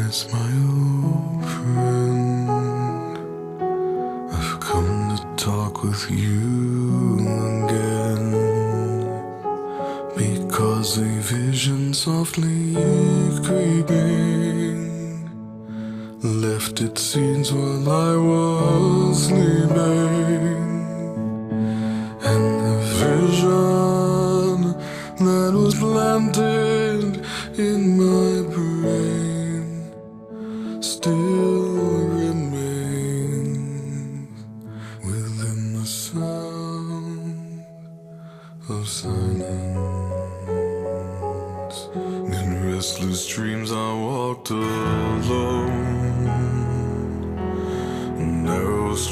It's my old friend. I've come to talk with you again, because a vision softly creeping left its seeds while I was sleeping. And the vision that was planted in my brain still remains within the sound of silence. In restless dreams I walked alone,